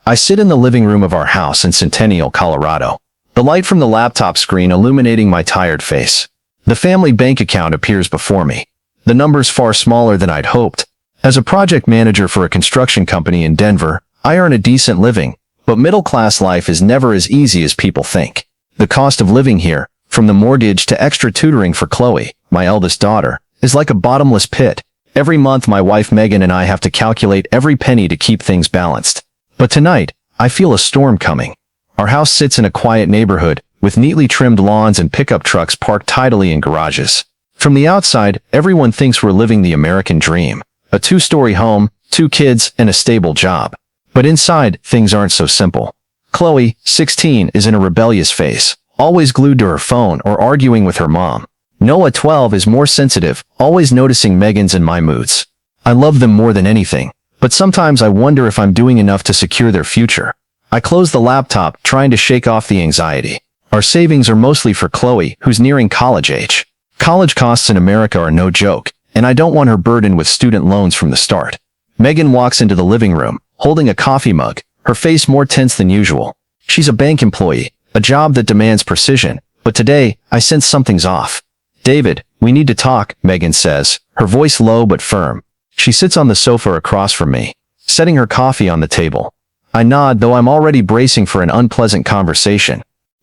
I sit in the living room of our house in Centennial, Colorado. The light from the laptop screen illuminating my tired face. The family bank account appears before me. The numbers far smaller than I'd hoped. As a project manager for a construction company in Denver, I earn a decent living, but middle-class life is never as easy as people think. The cost of living here, from the mortgage to extra tutoring for Chloe, my eldest daughter, is like a bottomless pit. Every month my wife Megan and I have to calculate every penny to keep things balanced. But tonight, I feel a storm coming. Our house sits in a quiet neighborhood, with neatly trimmed lawns and pickup trucks parked tidily in garages. From the outside, everyone thinks we're living the American dream. A 2-story home, 2 kids, and a stable job. But inside, things aren't so simple. Chloe, 16, is in a rebellious phase, always glued to her phone or arguing with her mom. Noah, 12, is more sensitive, always noticing Megan's and my moods. I love them more than anything, but sometimes I wonder if I'm doing enough to secure their future. I close the laptop, trying to shake off the anxiety. Our savings are mostly for Chloe, who's nearing college age. College costs in America are no joke, and I don't want her burdened with student loans from the start. Megan walks into the living room, holding a coffee mug, her face more tense than usual. She's a bank employee, a job that demands precision, but today, I sense something's off. "David, we need to talk," Megan says, her voice low but firm. She sits on the sofa across from me, setting her coffee on the table. I nod, though I'm already bracing for an unpleasant conversation.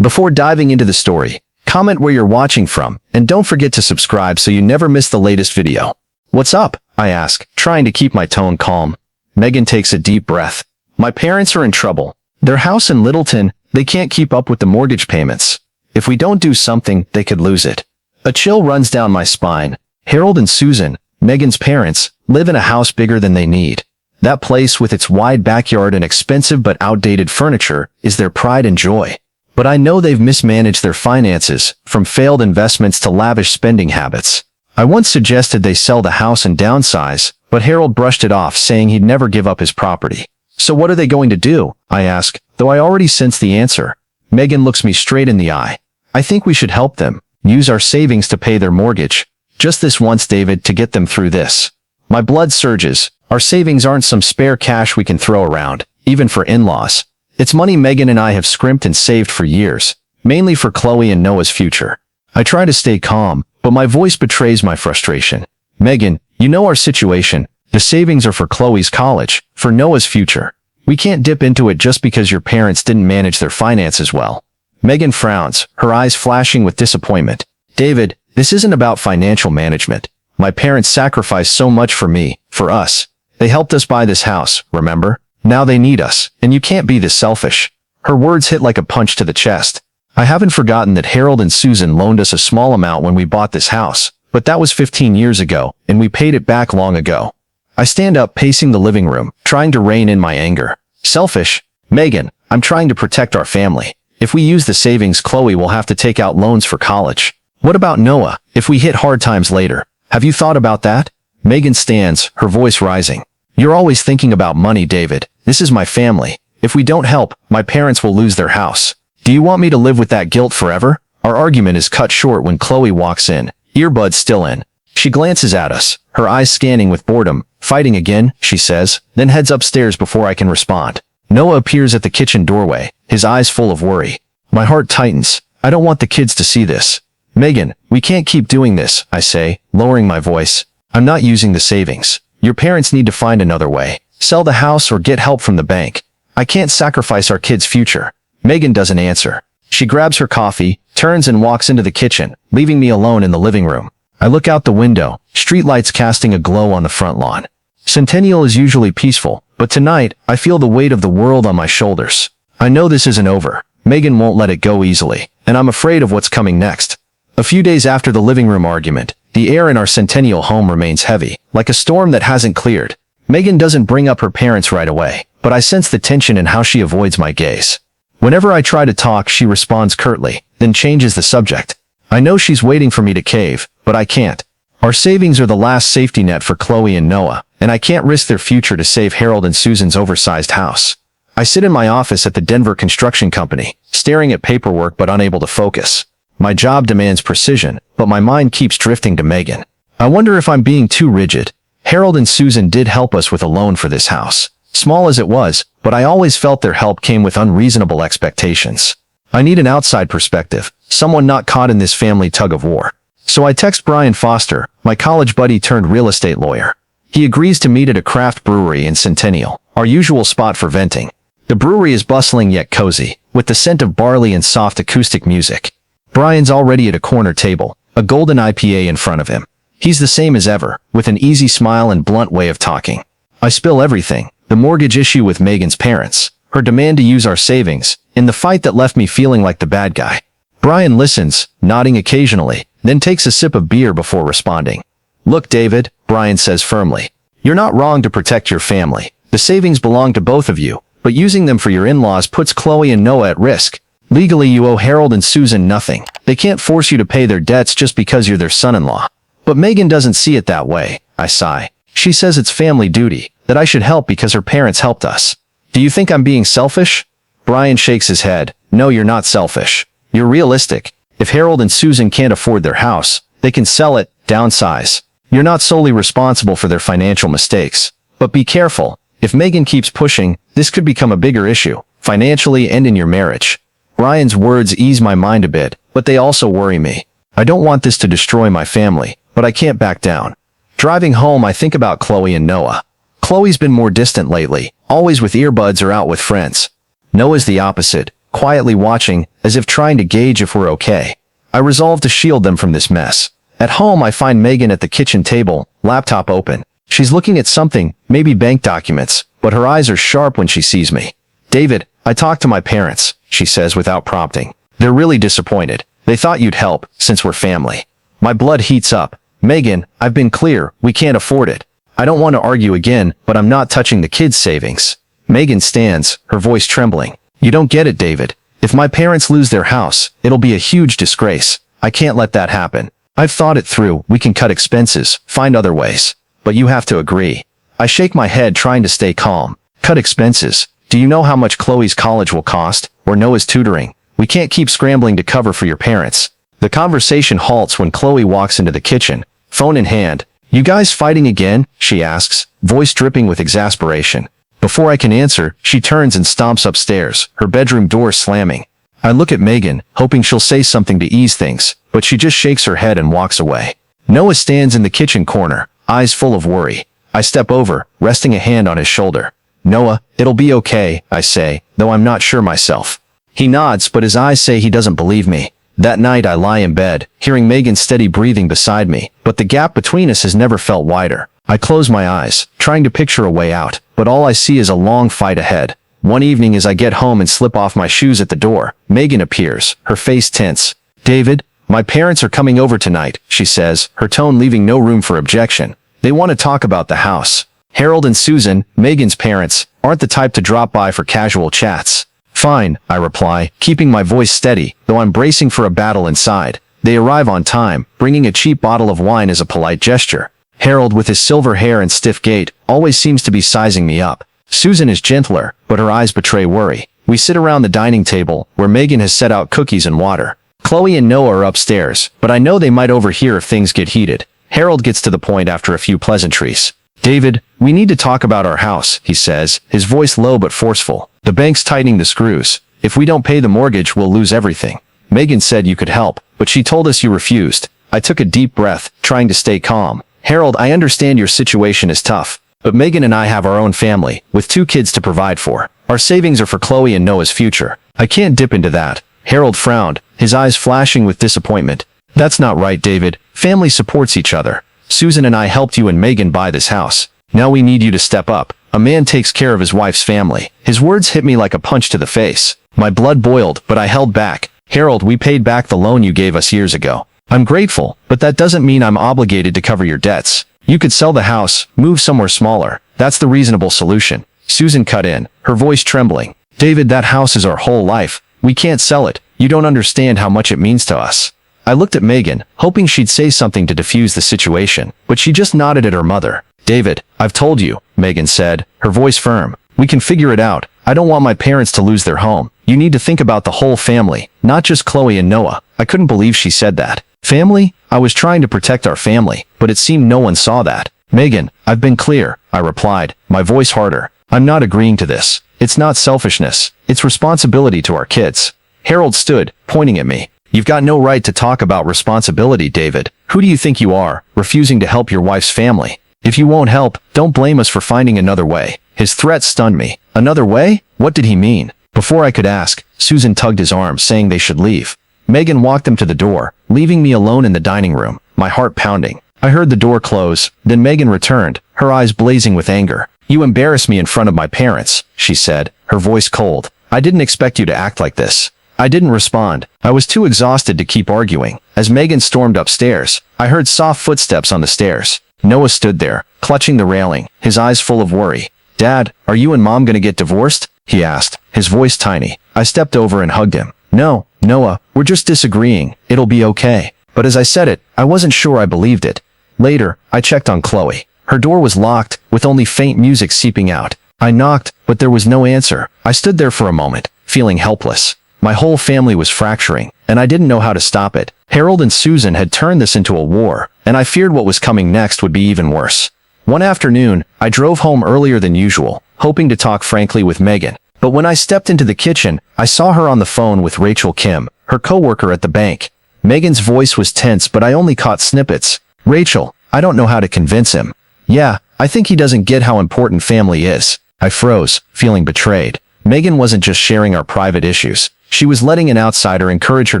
Before diving into the story, comment where you're watching from, and don't forget to subscribe so you never miss the latest video. "What's up?" I ask, trying to keep my tone calm. Megan takes a deep breath. "My parents are in trouble. Their house in Littleton, they can't keep up with the mortgage payments. If we don't do something, they could lose it." A chill runs down my spine. Harold and Susan, Megan's parents, live in a house bigger than they need. That place with its wide backyard and expensive but outdated furniture is their pride and joy. But I know they've mismanaged their finances, from failed investments to lavish spending habits. I once suggested they sell the house and downsize, but Harold brushed it off, saying he'd never give up his property. "So what are they going to do?" I ask, though I already sense the answer. Megan looks me straight in the eye. "I think we should help them. Use our savings to pay their mortgage. Just this once, David, to get them through this." My blood surges. Our savings aren't some spare cash we can throw around, even for in-laws. It's money Megan and I have scrimped and saved for years, mainly for Chloe and Noah's future. I try to stay calm, but my voice betrays my frustration. "Megan, you know our situation. The savings are for Chloe's college, for Noah's future. We can't dip into it just because your parents didn't manage their finances well." Megan frowns, her eyes flashing with disappointment. "David, this isn't about financial management. My parents sacrificed so much for me, for us. They helped us buy this house, remember? Now they need us, and you can't be this selfish." Her words hit like a punch to the chest. I haven't forgotten that Harold and Susan loaned us a small amount when we bought this house, but that was 15 years ago, and we paid it back long ago. I stand up, pacing the living room, trying to rein in my anger. "Selfish? Megan, I'm trying to protect our family. If we use the savings, Chloe will have to take out loans for college. What about Noah, if we hit hard times later? Have you thought about that?" Megan stands, her voice rising. "You're always thinking about money, David. This is my family. If we don't help, my parents will lose their house. Do you want me to live with that guilt forever?" Our argument is cut short when Chloe walks in, earbuds still in. She glances at us, her eyes scanning with boredom. "Fighting again," she says, then heads upstairs before I can respond. Noah appears at the kitchen doorway, his eyes full of worry. My heart tightens. I don't want the kids to see this. "Megan, we can't keep doing this," I say, lowering my voice. "I'm not using the savings. Your parents need to find another way. Sell the house or get help from the bank. I can't sacrifice our kids' future." Megan doesn't answer. She grabs her coffee, turns and walks into the kitchen, leaving me alone in the living room. I look out the window, streetlights casting a glow on the front lawn. Centennial is usually peaceful, but tonight, I feel the weight of the world on my shoulders. I know this isn't over. Megan won't let it go easily, and I'm afraid of what's coming next. A few days after the living room argument, the air in our Centennial home remains heavy, like a storm that hasn't cleared. Megan doesn't bring up her parents right away, but I sense the tension in how she avoids my gaze. Whenever I try to talk, she responds curtly, then changes the subject. I know she's waiting for me to cave, but I can't. Our savings are the last safety net for Chloe and Noah, and I can't risk their future to save Harold and Susan's oversized house. I sit in my office at the Denver construction company, staring at paperwork but unable to focus. My job demands precision, but my mind keeps drifting to Megan. I wonder if I'm being too rigid. Harold and Susan did help us with a loan for this house. small as it was, but I always felt their help came with unreasonable expectations. I need an outside perspective, someone not caught in this family tug-of-war. So I text Brian Foster, my college buddy turned real estate lawyer. He agrees to meet at a craft brewery in Centennial, our usual spot for venting. The brewery is bustling yet cozy, with the scent of barley and soft acoustic music. Brian's already at a corner table, a golden IPA in front of him. He's the same as ever, with an easy smile and blunt way of talking. I spill everything, the mortgage issue with Megan's parents, her demand to use our savings, in the fight that left me feeling like the bad guy. Brian listens, nodding occasionally, then takes a sip of beer before responding. Look, David, Brian says firmly. You're not wrong to protect your family. The savings belong to both of you, but using them for your in-laws puts Chloe and Noah at risk. Legally, you owe Harold and Susan nothing. They can't force you to pay their debts just because you're their son-in-law. But Megan doesn't see it that way, I sigh. She says it's family duty, that I should help because her parents helped us. Do you think I'm being selfish? Brian shakes his head. No, you're not selfish. You're realistic. If Harold and Susan can't afford their house, they can sell it, downsize. You're not solely responsible for their financial mistakes. But be careful. If Megan keeps pushing, this could become a bigger issue, financially and in your marriage. Brian's words ease my mind a bit, but they also worry me. I don't want this to destroy my family, but I can't back down. Driving home, I think about Chloe and Noah. Chloe's been more distant lately, always with earbuds or out with friends. Noah's the opposite, quietly watching, as if trying to gauge if we're okay. I resolve to shield them from this mess. At home, I find Megan at the kitchen table, laptop open. She's looking at something, maybe bank documents, but her eyes are sharp when she sees me. David, I talked to my parents, she says without prompting. They're really disappointed. They thought you'd help, since we're family. My blood heats up. Megan, I've been clear, we can't afford it. I don't want to argue again, but I'm not touching the kids' savings. Megan stands, her voice trembling. You don't get it, David. If my parents lose their house, it'll be a huge disgrace. I can't let that happen. I've thought it through. We can cut expenses, find other ways. But you have to agree. I shake my head trying to stay calm. Cut expenses. Do you know how much Chloe's college will cost? Or Noah's tutoring? We can't keep scrambling to cover for your parents. The conversation halts when Chloe walks into the kitchen, phone in hand. You guys fighting again? She asks, voice dripping with exasperation. Before I can answer, she turns and stomps upstairs, her bedroom door slamming. I look at Megan, hoping she'll say something to ease things, but she just shakes her head and walks away. Noah stands in the kitchen corner, eyes full of worry. I step over, resting a hand on his shoulder. Noah, it'll be okay, I say, though I'm not sure myself. He nods, but his eyes say he doesn't believe me. That night I lie in bed, hearing Megan's steady breathing beside me, but the gap between us has never felt wider. I close my eyes, trying to picture a way out, but all I see is a long fight ahead. One evening as I get home and slip off my shoes at the door, Megan appears, her face tense. David, my parents are coming over tonight, she says, her tone leaving no room for objection. They want to talk about the house. Harold and Susan, Megan's parents, aren't the type to drop by for casual chats. Fine, I reply, keeping my voice steady, though I'm bracing for a battle inside. They arrive on time, bringing a cheap bottle of wine as a polite gesture. Harold, with his silver hair and stiff gait, always seems to be sizing me up. Susan is gentler, but her eyes betray worry. We sit around the dining table, where Megan has set out cookies and water. Chloe and Noah are upstairs, but I know they might overhear if things get heated. Harold gets to the point after a few pleasantries. David, we need to talk about our house, he says, his voice low but forceful. The bank's tightening the screws. If we don't pay the mortgage, we'll lose everything. Megan said you could help, but she told us you refused. I took a deep breath, trying to stay calm. Harold, I understand your situation is tough, but Megan and I have our own family, with 2 kids to provide for. Our savings are for Chloe and Noah's future. I can't dip into that. Harold frowned, his eyes flashing with disappointment. That's not right, David. Family supports each other. Susan and I helped you and Megan buy this house. Now we need you to step up. A man takes care of his wife's family. His words hit me like a punch to the face. My blood boiled, but I held back. Harold, we paid back the loan you gave us years ago. I'm grateful, but that doesn't mean I'm obligated to cover your debts. You could sell the house, move somewhere smaller. That's the reasonable solution. Susan cut in, her voice trembling. David, that house is our whole life. We can't sell it. You don't understand how much it means to us. I looked at Megan, hoping she'd say something to defuse the situation, but she just nodded at her mother. David, I've told you, Megan said, her voice firm. We can figure it out. I don't want my parents to lose their home. You need to think about the whole family, not just Chloe and Noah. I couldn't believe she said that. Family? I was trying to protect our family, but it seemed no one saw that. Megan, I've been clear, I replied, my voice harder. I'm not agreeing to this. It's not selfishness. It's responsibility to our kids. Harold stood, pointing at me. You've got no right to talk about responsibility, David. Who do you think you are, refusing to help your wife's family? If you won't help, don't blame us for finding another way. His threat stunned me. Another way? What did he mean? Before I could ask, Susan tugged his arm, saying they should leave. Megan walked them to the door, leaving me alone in the dining room, my heart pounding. I heard the door close, then Megan returned, her eyes blazing with anger. You embarrass me in front of my parents, she said, her voice cold. I didn't expect you to act like this. I didn't respond. I was too exhausted to keep arguing. As Megan stormed upstairs, I heard soft footsteps on the stairs. Noah stood there, clutching the railing, his eyes full of worry. Dad, are you and Mom gonna get divorced? He asked, his voice tiny. I stepped over and hugged him. No, Noah, we're just disagreeing. It'll be okay. But as I said it, I wasn't sure I believed it. Later, I checked on Chloe. Her door was locked, with only faint music seeping out. I knocked, but there was no answer. I stood there for a moment, feeling helpless. My whole family was fracturing, and I didn't know how to stop it. Harold and Susan had turned this into a war, and I feared what was coming next would be even worse. One afternoon, I drove home earlier than usual, hoping to talk frankly with Megan. But when I stepped into the kitchen, I saw her on the phone with Rachel Kim, her coworker at the bank. Megan's voice was tense, but I only caught snippets. Rachel, I don't know how to convince him. Yeah, I think he doesn't get how important family is. I froze, feeling betrayed. Megan wasn't just sharing our private issues. She was letting an outsider encourage her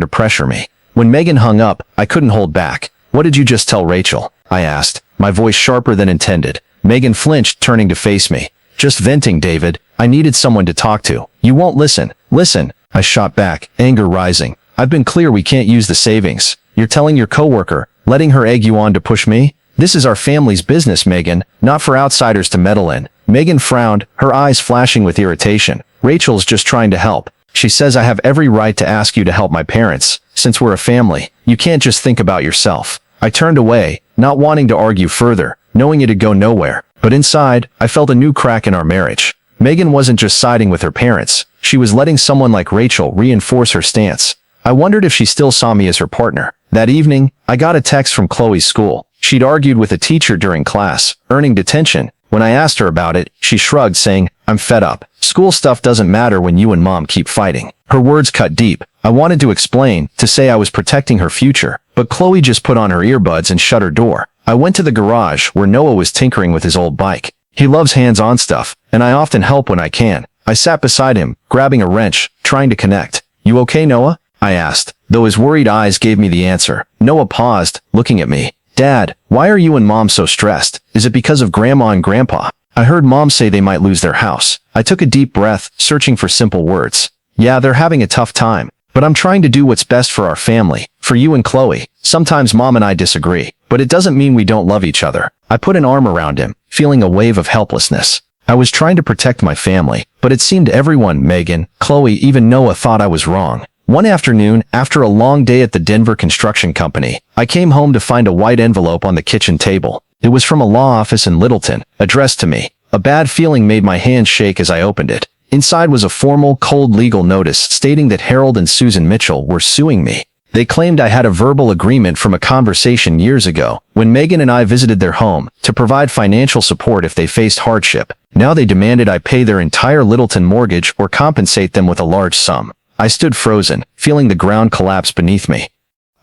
to pressure me. When Megan hung up, I couldn't hold back. What did you just tell Rachel? I asked, my voice sharper than intended. Megan flinched, turning to face me. Just venting, David. I needed someone to talk to. You won't listen. Listen. I shot back, anger rising. I've been clear we can't use the savings. You're telling your coworker, letting her egg you on to push me? This is our family's business, Megan, not for outsiders to meddle in. Megan frowned, her eyes flashing with irritation. Rachel's just trying to help. She says I have every right to ask you to help my parents. Since we're a family, you can't just think about yourself. I turned away, not wanting to argue further, knowing it'd go nowhere. But inside, I felt a new crack in our marriage. Megan wasn't just siding with her parents. She was letting someone like Rachel reinforce her stance. I wondered if she still saw me as her partner. That evening, I got a text from Chloe's school. She'd argued with a teacher during class, earning detention. When I asked her about it, she shrugged, saying, I'm fed up. School stuff doesn't matter when you and Mom keep fighting. Her words cut deep. I wanted to explain, to say I was protecting her future, but Chloe just put on her earbuds and shut her door. I went to the garage where Noah was tinkering with his old bike. He loves hands-on stuff, and I often help when I can. I sat beside him, grabbing a wrench, trying to connect. You okay, Noah? I asked, though his worried eyes gave me the answer. Noah paused, looking at me. Dad, why are you and Mom so stressed? Is it because of Grandma and Grandpa? I heard Mom say they might lose their house. I took a deep breath, searching for simple words. Yeah, they're having a tough time, but I'm trying to do what's best for our family, for you and Chloe. Sometimes Mom and I disagree, but it doesn't mean we don't love each other. I put an arm around him, feeling a wave of helplessness. I was trying to protect my family, but it seemed everyone, Megan, Chloe, even Noah, thought I was wrong. One afternoon, after a long day at the Denver construction company, I came home to find a white envelope on the kitchen table. It was from a law office in Littleton, addressed to me. A bad feeling made my hands shake as I opened it. Inside was a formal, cold legal notice stating that Harold and Susan Mitchell were suing me. They claimed I had a verbal agreement from a conversation years ago, when Megan and I visited their home, to provide financial support if they faced hardship. Now they demanded I pay their entire Littleton mortgage or compensate them with a large sum. I stood frozen, feeling the ground collapse beneath me.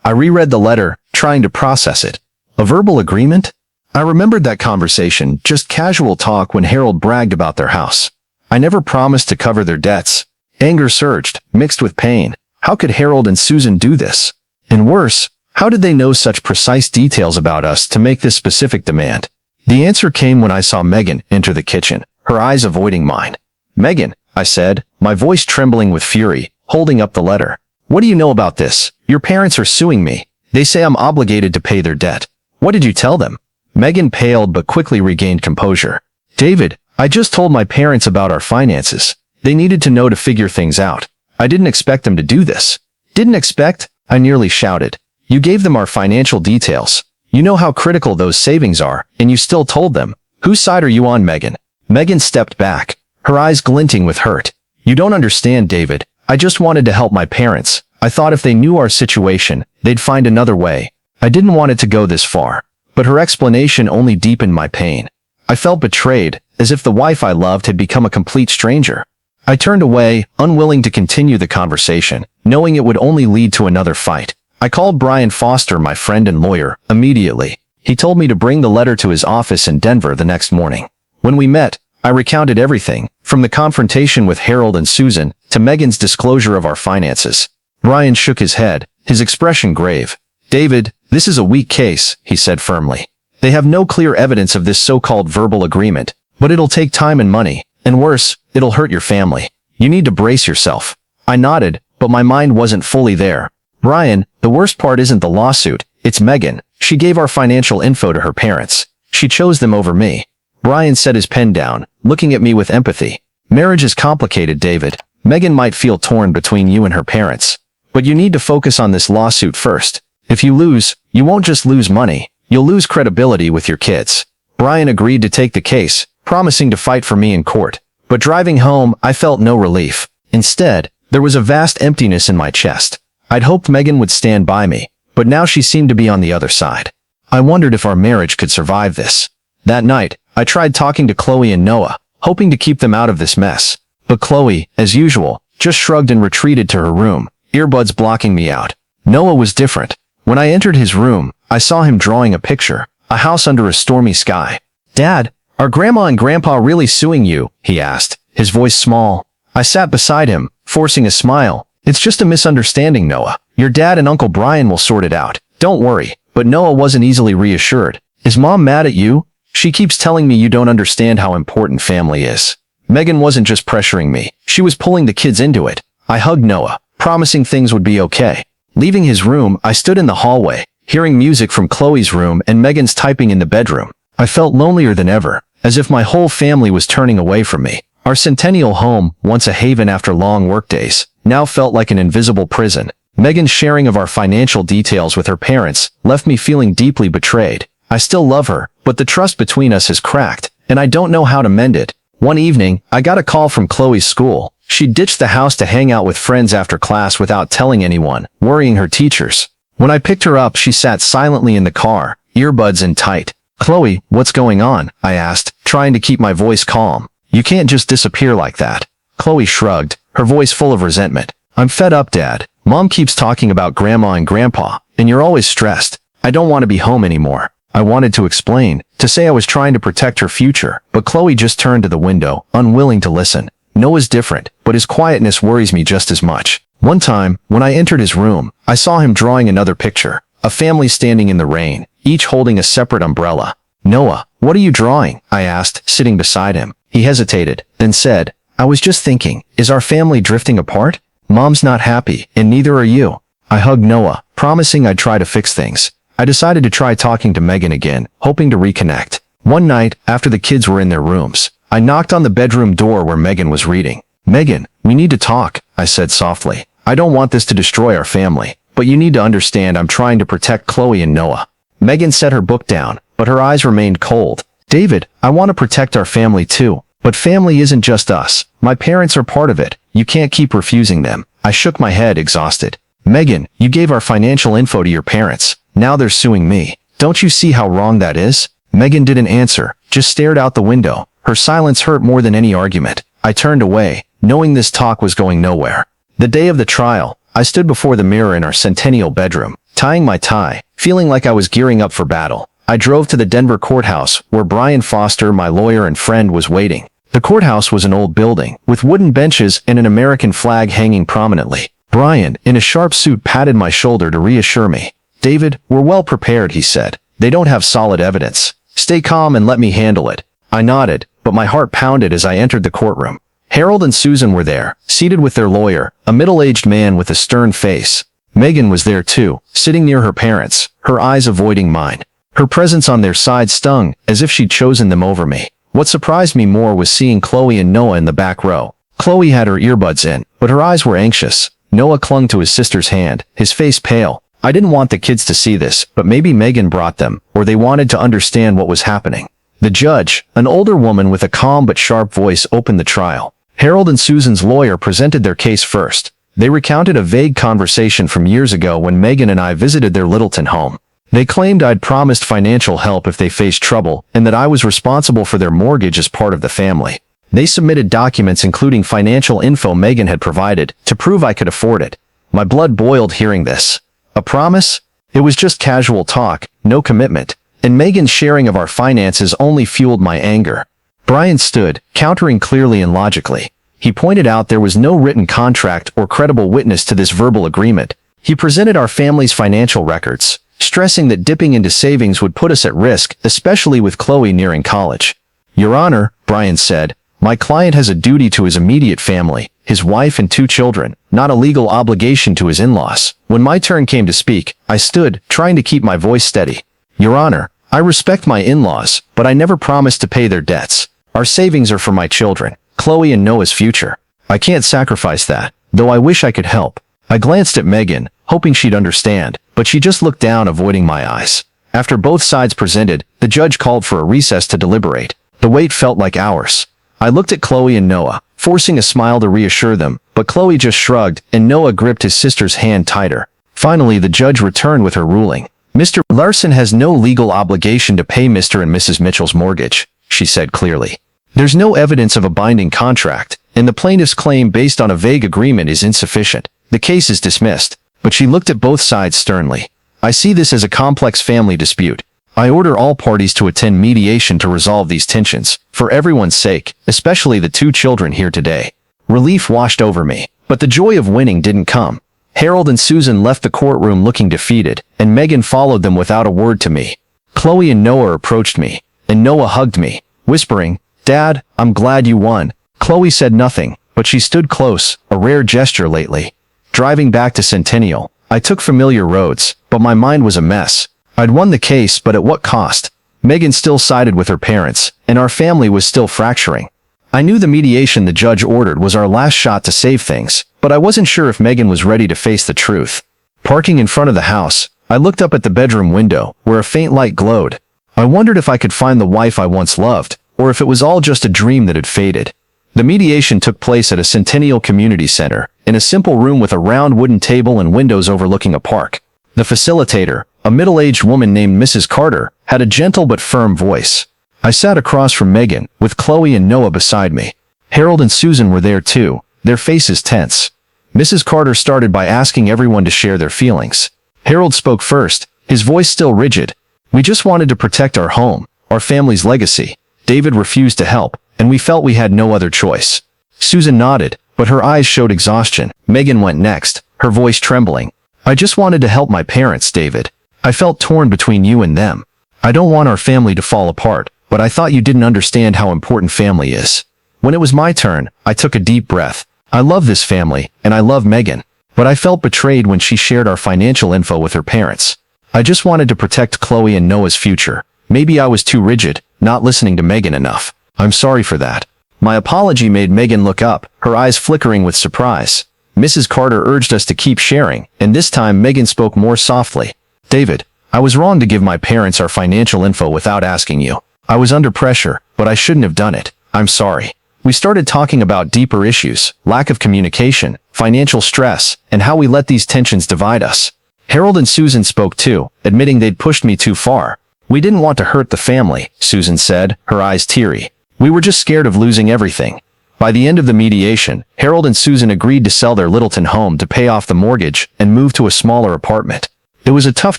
I reread the letter, trying to process it. A verbal agreement? I remembered that conversation, just casual talk when Harold bragged about their house. I never promised to cover their debts. Anger surged, mixed with pain. How could Harold and Susan do this? And worse, how did they know such precise details about us to make this specific demand? The answer came when I saw Megan enter the kitchen, her eyes avoiding mine. Megan, I said, my voice trembling with fury, holding up the letter. What do you know about this? Your parents are suing me. They say I'm obligated to pay their debt. What did you tell them? Megan paled but quickly regained composure. David, I just told my parents about our finances. They needed to know to figure things out. I didn't expect them to do this. Didn't expect? I nearly shouted. You gave them our financial details. You know how critical those savings are, and you still told them. Whose side are you on, Megan? Megan stepped back, her eyes glinting with hurt. You don't understand, David. I just wanted to help my parents. I thought if they knew our situation, they'd find another way. I didn't want it to go this far. But her explanation only deepened my pain. I felt betrayed, as if the wife I loved had become a complete stranger. I turned away, unwilling to continue the conversation, knowing it would only lead to another fight. I called Brian Foster, my friend and lawyer, immediately. He told me to bring the letter to his office in Denver the next morning. When we met, I recounted everything, from the confrontation with Harold and Susan, to Megan's disclosure of our finances. Brian shook his head, his expression grave. "David, this is a weak case," he said firmly. "They have no clear evidence of this so-called verbal agreement, but it'll take time and money, and worse, it'll hurt your family. You need to brace yourself." I nodded, but my mind wasn't fully there. "Brian, the worst part isn't the lawsuit, it's Megan. She gave our financial info to her parents. She chose them over me." Brian set his pen down, looking at me with empathy. "Marriage is complicated, David. Megan might feel torn between you and her parents. But you need to focus on this lawsuit first. If you lose, you won't just lose money, you'll lose credibility with your kids." Brian agreed to take the case, promising to fight for me in court. But driving home, I felt no relief. Instead, there was a vast emptiness in my chest. I'd hoped Megan would stand by me, but now she seemed to be on the other side. I wondered if our marriage could survive this. That night, I tried talking to Chloe and Noah, hoping to keep them out of this mess. But Chloe, as usual, just shrugged and retreated to her room, earbuds blocking me out. Noah was different. When I entered his room, I saw him drawing a picture, a house under a stormy sky. "Dad, are Grandma and Grandpa really suing you?" he asked, his voice small. I sat beside him, forcing a smile. "It's just a misunderstanding, Noah. Your dad and Uncle Brian will sort it out. Don't worry." But Noah wasn't easily reassured. "Is Mom mad at you? She keeps telling me you don't understand how important family is." Megan wasn't just pressuring me. She was pulling the kids into it. I hugged Noah, promising things would be okay. Leaving his room, I stood in the hallway, hearing music from Chloe's room and Megan's typing in the bedroom. I felt lonelier than ever, as if my whole family was turning away from me. Our Centennial home, once a haven after long workdays, now felt like an invisible prison. Megan's sharing of our financial details with her parents left me feeling deeply betrayed. I still love her, but the trust between us has cracked, and I don't know how to mend it. One evening, I got a call from Chloe's school. She ditched the house to hang out with friends after class without telling anyone, worrying her teachers. When I picked her up, she sat silently in the car, earbuds in tight. "Chloe, what's going on?" I asked, trying to keep my voice calm. "You can't just disappear like that." Chloe shrugged, her voice full of resentment. "I'm fed up, Dad. Mom keeps talking about Grandma and Grandpa, and you're always stressed. I don't want to be home anymore." I wanted to explain, to say I was trying to protect her future, but Chloe just turned to the window, unwilling to listen. Noah's different, but his quietness worries me just as much. One time, when I entered his room, I saw him drawing another picture, a family standing in the rain, each holding a separate umbrella. "Noah, what are you drawing?" I asked, sitting beside him. He hesitated, then said, "I was just thinking, is our family drifting apart? Mom's not happy, and neither are you." I hugged Noah, promising I'd try to fix things. I decided to try talking to Megan again, hoping to reconnect. One night, after the kids were in their rooms, I knocked on the bedroom door where Megan was reading. "Megan, we need to talk," I said softly. "I don't want this to destroy our family, but you need to understand I'm trying to protect Chloe and Noah." Megan set her book down, but her eyes remained cold. "David, I want to protect our family too. But family isn't just us. My parents are part of it. You can't keep refusing them." I shook my head, exhausted. "Megan, you gave our financial info to your parents. Now they're suing me. Don't you see how wrong that is?" Megan didn't answer, just stared out the window. Her silence hurt more than any argument. I turned away, knowing this talk was going nowhere. The day of the trial, I stood before the mirror in our Centennial bedroom, tying my tie, feeling like I was gearing up for battle. I drove to the Denver courthouse, where Brian Foster, my lawyer and friend, was waiting. The courthouse was an old building, with wooden benches and an American flag hanging prominently. Brian, in a sharp suit, patted my shoulder to reassure me. "David, we're well prepared," he said. "They don't have solid evidence. Stay calm and let me handle it." I nodded, but my heart pounded as I entered the courtroom. Harold and Susan were there, seated with their lawyer, a middle-aged man with a stern face. Megan was there too, sitting near her parents, her eyes avoiding mine. Her presence on their side stung, as if she'd chosen them over me. What surprised me more was seeing Chloe and Noah in the back row. Chloe had her earbuds in, but her eyes were anxious. Noah clung to his sister's hand, his face pale. I didn't want the kids to see this, but maybe Megan brought them, or they wanted to understand what was happening. The judge, an older woman with a calm but sharp voice, opened the trial. Harold and Susan's lawyer presented their case first. They recounted a vague conversation from years ago when Megan and I visited their Littleton home. They claimed I'd promised financial help if they faced trouble and that I was responsible for their mortgage as part of the family. They submitted documents including financial info Megan had provided to prove I could afford it. My blood boiled hearing this. A promise? It was just casual talk, no commitment, and Megan's sharing of our finances only fueled my anger. Brian stood, countering clearly and logically. He pointed out there was no written contract or credible witness to this verbal agreement. He presented our family's financial records, stressing that dipping into savings would put us at risk, especially with Chloe nearing college. Your Honor, Brian said, my client has a duty to his immediate family, his wife and 2 children, not a legal obligation to his in-laws. When my turn came to speak, I stood, trying to keep my voice steady. Your Honor, I respect my in-laws, but I never promised to pay their debts. Our savings are for my children, Chloe and Noah's future. I can't sacrifice that, though I wish I could help. I glanced at Megan, hoping she'd understand, but she just looked down, avoiding my eyes. After both sides presented, the judge called for a recess to deliberate. The wait felt like hours. I looked at Chloe and Noah, forcing a smile to reassure them, but Chloe just shrugged, and Noah gripped his sister's hand tighter. Finally, the judge returned with her ruling. Mr. Larson has no legal obligation to pay Mr. and Mrs. Mitchell's mortgage, she said clearly. There's no evidence of a binding contract, and the plaintiff's claim based on a vague agreement is insufficient. The case is dismissed. But she looked at both sides sternly. I see this as a complex family dispute. I order all parties to attend mediation to resolve these tensions, for everyone's sake, especially the 2 children here today. Relief washed over me, but the joy of winning didn't come. Harold and Susan left the courtroom looking defeated, and Megan followed them without a word to me. Chloe and Noah approached me, and Noah hugged me, whispering, Dad, I'm glad you won. Chloe said nothing, but she stood close, a rare gesture lately. Driving back to Centennial, I took familiar roads, but my mind was a mess. I'd won the case, but at what cost? Megan still sided with her parents, and our family was still fracturing. I knew the mediation the judge ordered was our last shot to save things, but I wasn't sure if Megan was ready to face the truth. Parking in front of the house, I looked up at the bedroom window, where a faint light glowed. I wondered if I could find the wife I once loved, or if it was all just a dream that had faded. The mediation took place at a Centennial Community Center, in a simple room with a round wooden table and windows overlooking a park. The facilitator, a middle-aged woman named Mrs. Carter, had a gentle but firm voice. I sat across from Megan, with Chloe and Noah beside me. Harold and Susan were there too, their faces tense. Mrs. Carter started by asking everyone to share their feelings. Harold spoke first, his voice still rigid. We just wanted to protect our home, our family's legacy. David refused to help, and we felt we had no other choice. Susan nodded, but her eyes showed exhaustion. Megan went next, her voice trembling. I just wanted to help my parents, David. I felt torn between you and them. I don't want our family to fall apart, but I thought you didn't understand how important family is. When it was my turn, I took a deep breath. I love this family, and I love Megan, but I felt betrayed when she shared our financial info with her parents. I just wanted to protect Chloe and Noah's future. Maybe I was too rigid, not listening to Megan enough. I'm sorry for that. My apology made Megan look up, her eyes flickering with surprise. Mrs. Carter urged us to keep sharing, and this time Megan spoke more softly. David, I was wrong to give my parents our financial info without asking you. I was under pressure, but I shouldn't have done it. I'm sorry. We started talking about deeper issues, lack of communication, financial stress, and how we let these tensions divide us. Harold and Susan spoke too, admitting they'd pushed me too far. We didn't want to hurt the family, Susan said, her eyes teary. We were just scared of losing everything. By the end of the mediation, Harold and Susan agreed to sell their Littleton home to pay off the mortgage and move to a smaller apartment. It was a tough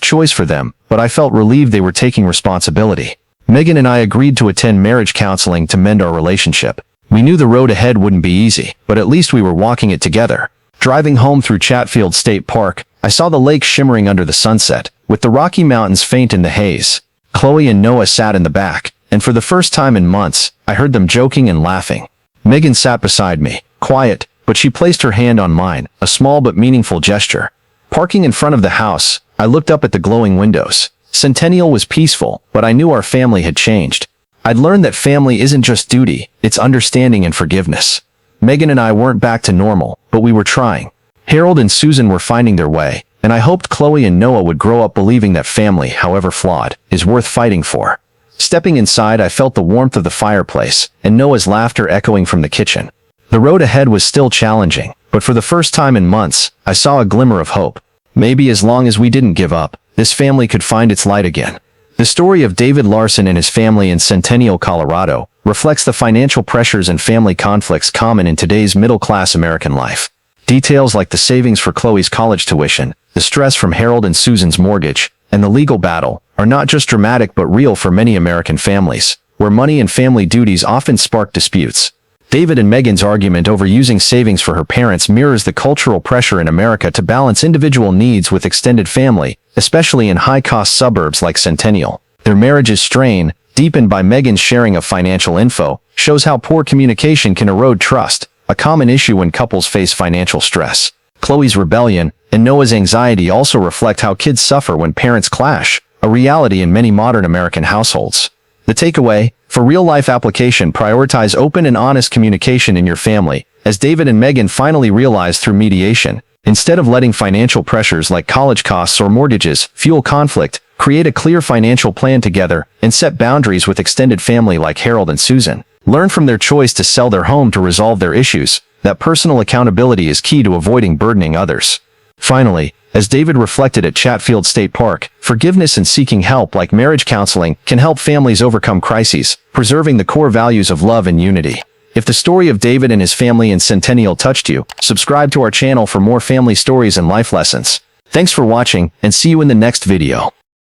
choice for them, but I felt relieved they were taking responsibility. Megan and I agreed to attend marriage counseling to mend our relationship. We knew the road ahead wouldn't be easy, but at least we were walking it together. Driving home through Chatfield State Park, I saw the lake shimmering under the sunset, with the Rocky Mountains faint in the haze. Chloe and Noah sat in the back, and for the first time in months, I heard them joking and laughing. Megan sat beside me, quiet, but she placed her hand on mine, a small but meaningful gesture. Parking in front of the house, I looked up at the glowing windows. Centennial was peaceful, but I knew our family had changed. I'd learned that family isn't just duty, it's understanding and forgiveness. Megan and I weren't back to normal, but we were trying. Harold and Susan were finding their way, and I hoped Chloe and Noah would grow up believing that family, however flawed, is worth fighting for. Stepping inside, I felt the warmth of the fireplace, and Noah's laughter echoing from the kitchen. The road ahead was still challenging, but for the first time in months, I saw a glimmer of hope. Maybe as long as we didn't give up, this family could find its light again. The story of David Larson and his family in Centennial, Colorado, reflects the financial pressures and family conflicts common in today's middle-class American life. Details like the savings for Chloe's college tuition, the stress from Harold and Susan's mortgage, and the legal battle are not just dramatic but real for many American families, where money and family duties often spark disputes. David and Megan's argument over using savings for her parents mirrors the cultural pressure in America to balance individual needs with extended family, especially in high-cost suburbs like Centennial. Their marriage's strain, deepened by Megan's sharing of financial info, shows how poor communication can erode trust, a common issue when couples face financial stress. Chloe's rebellion and Noah's anxiety also reflect how kids suffer when parents clash, a reality in many modern American households. The takeaway: for real-life application, prioritize open and honest communication in your family, as David and Megan finally realized through mediation. Instead of letting financial pressures like college costs or mortgages fuel conflict, create a clear financial plan together and set boundaries with extended family like Harold and Susan. Learn from their choice to sell their home to resolve their issues. That personal accountability is key to avoiding burdening others. Finally, as David reflected at Chatfield State Park, forgiveness and seeking help like marriage counseling can help families overcome crises, preserving the core values of love and unity. If the story of David and his family in Centennial touched you, subscribe to our channel for more family stories and life lessons. Thanks for watching, and see you in the next video.